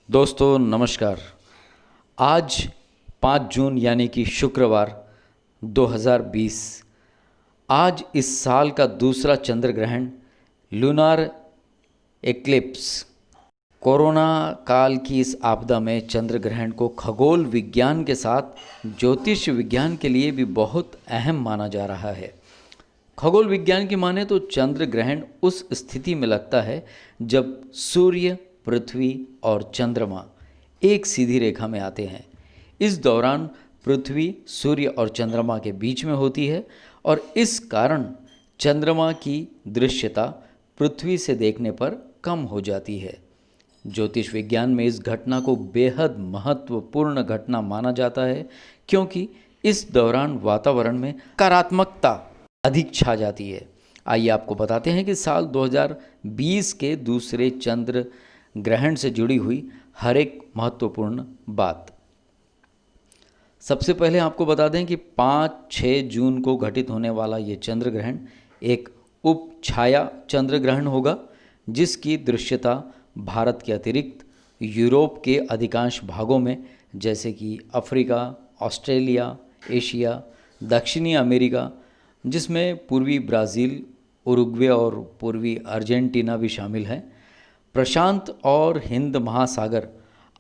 दोस्तों नमस्कार। आज 5 जून यानी कि शुक्रवार 2020। आज इस साल का दूसरा चंद्र ग्रहण लूनार एक्लिप्स। कोरोना काल की इस आपदा में चंद्र ग्रहण को खगोल विज्ञान के साथ ज्योतिष विज्ञान के लिए भी बहुत अहम माना जा रहा है। खगोल विज्ञान की माने तो चंद्र ग्रहण उस स्थिति में लगता है जब सूर्य, पृथ्वी और चंद्रमा एक सीधी रेखा में आते हैं। इस दौरान पृथ्वी सूर्य और चंद्रमा के बीच में होती है और इस कारण चंद्रमा की दृश्यता पृथ्वी से देखने पर कम हो जाती है। ज्योतिष विज्ञान में इस घटना को बेहद महत्वपूर्ण घटना माना जाता है, क्योंकि इस दौरान वातावरण में सकारात्मकता अधिक छा जाती है। आइए आपको बताते हैं कि साल 2020 के दूसरे चंद्र ग्रहण से जुड़ी हुई हर एक महत्वपूर्ण बात। सबसे पहले आपको बता दें कि 5-6 जून को घटित होने वाला ये चंद्र ग्रहण एक उपछाया चंद्र ग्रहण होगा, जिसकी दृश्यता भारत के अतिरिक्त यूरोप के अधिकांश भागों में जैसे कि अफ्रीका, ऑस्ट्रेलिया, एशिया, दक्षिणी अमेरिका, जिसमें पूर्वी ब्राज़ील, उरुग्वे और पूर्वी अर्जेंटीना भी शामिल है, प्रशांत और हिंद महासागर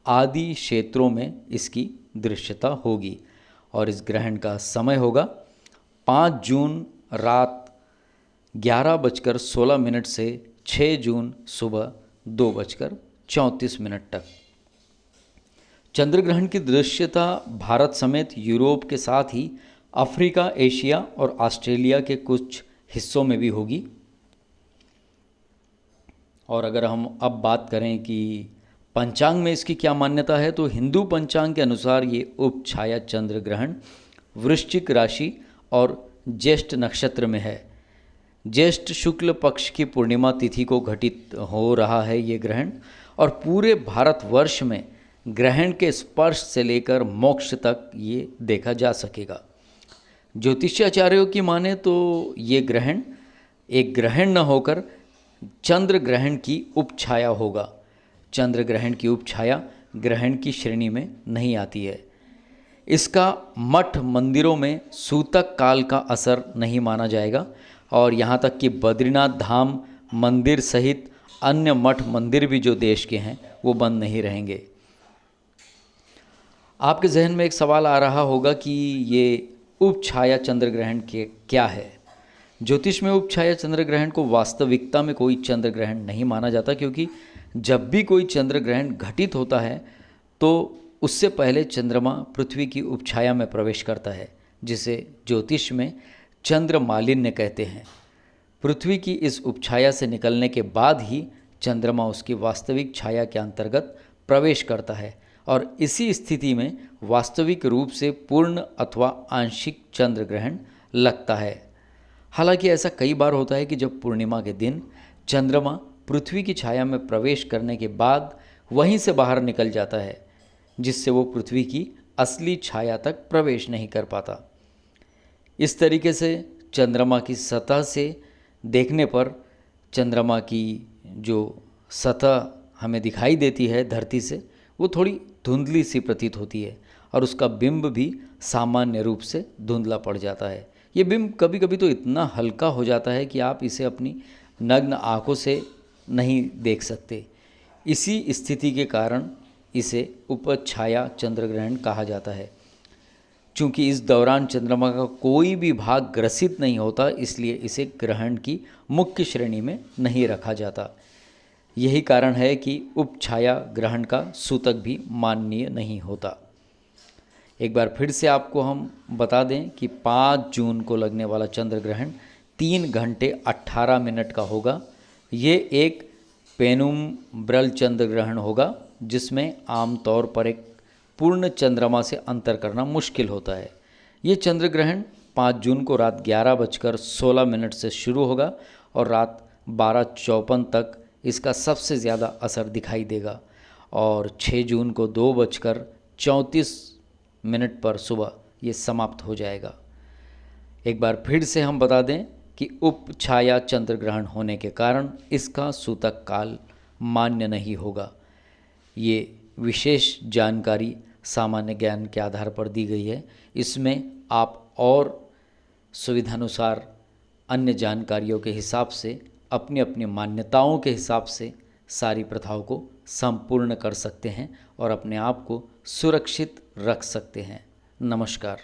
आदि क्षेत्रों में इसकी दृश्यता होगी। और इस ग्रहण का समय होगा 5 जून रात 11:16 से 6 जून सुबह 2:34 तक। चंद्र ग्रहण की दृश्यता भारत समेत यूरोप के साथ ही अफ्रीका, एशिया और ऑस्ट्रेलिया के कुछ हिस्सों में भी होगी। और अगर हम अब बात करें कि पंचांग में इसकी क्या मान्यता है, तो हिंदू पंचांग के अनुसार ये उपछाया चंद्र ग्रहण वृश्चिक राशि और ज्येष्ठ नक्षत्र में है। ज्येष्ठ शुक्ल पक्ष की पूर्णिमा तिथि को घटित हो रहा है ये ग्रहण, और पूरे भारतवर्ष में ग्रहण के स्पर्श से लेकर मोक्ष तक ये देखा जा सकेगा। ज्योतिषाचार्यों की माने तो ये ग्रहण एक ग्रहण न होकर चंद्र ग्रहण की उपछाया होगा। चंद्र ग्रहण की उपछाया ग्रहण की श्रेणी में नहीं आती है। इसका मठ मंदिरों में सूतक काल का असर नहीं माना जाएगा, और यहाँ तक कि बद्रीनाथ धाम मंदिर सहित अन्य मठ मंदिर भी जो देश के हैं वो बंद नहीं रहेंगे। आपके जहन में एक सवाल आ रहा होगा कि ये उपछाया चंद्र ग्रहण के क्या है। ज्योतिष में उपछाया चंद्र ग्रहण को वास्तविकता में कोई चंद्र ग्रहण नहीं माना जाता, क्योंकि जब भी कोई चंद्र ग्रहण घटित होता है तो उससे पहले चंद्रमा पृथ्वी की उपछाया में प्रवेश करता है, जिसे ज्योतिष में चंद्र मालिन्य कहते हैं। पृथ्वी की इस उपछाया से निकलने के बाद ही चंद्रमा उसकी वास्तविक छाया के अंतर्गत प्रवेश करता है, और इसी स्थिति में वास्तविक रूप से पूर्ण अथवा आंशिक चंद्र ग्रहण लगता है। हालांकि ऐसा कई बार होता है कि जब पूर्णिमा के दिन चंद्रमा पृथ्वी की छाया में प्रवेश करने के बाद वहीं से बाहर निकल जाता है, जिससे वो पृथ्वी की असली छाया तक प्रवेश नहीं कर पाता। इस तरीके से चंद्रमा की सतह से देखने पर चंद्रमा की जो सतह हमें दिखाई देती है धरती से, वो थोड़ी धुंधली सी प्रतीत होती है, और उसका बिंब भी सामान्य रूप से धुंधला पड़ जाता है। ये बिंब कभी कभी तो इतना हल्का हो जाता है कि आप इसे अपनी नग्न आँखों से नहीं देख सकते। इसी स्थिति के कारण इसे उपछाया चंद्र ग्रहण कहा जाता है। चूँकि इस दौरान चंद्रमा का कोई भी भाग ग्रसित नहीं होता, इसलिए इसे ग्रहण की मुख्य श्रेणी में नहीं रखा जाता। यही कारण है कि उपछाया ग्रहण का सूतक भी माननीय नहीं होता। एक बार फिर से आपको हम बता दें कि 5 जून को लगने वाला चंद्र ग्रहण 3 घंटे 18 मिनट का होगा। ये एक पेनुम्ब्रल चंद्र ग्रहण होगा, जिसमें आमतौर पर एक पूर्ण चंद्रमा से अंतर करना मुश्किल होता है। ये चंद्र ग्रहण 5 जून को रात 11:16 से शुरू होगा और रात 12:54 तक इसका सबसे ज़्यादा असर दिखाई देगा, और 6 जून को 2:34 पर सुबह ये समाप्त हो जाएगा। एक बार फिर से हम बता दें कि उपछाया चंद्र ग्रहण होने के कारण इसका सूतक काल मान्य नहीं होगा। ये विशेष जानकारी सामान्य ज्ञान के आधार पर दी गई है। इसमें आप और सुविधानुसार अन्य जानकारियों के हिसाब से अपनी अपनी मान्यताओं के हिसाब से सारी प्रथाओं को संपूर्ण कर सकते हैं और अपने आप को सुरक्षित रख सकते हैं। नमस्कार।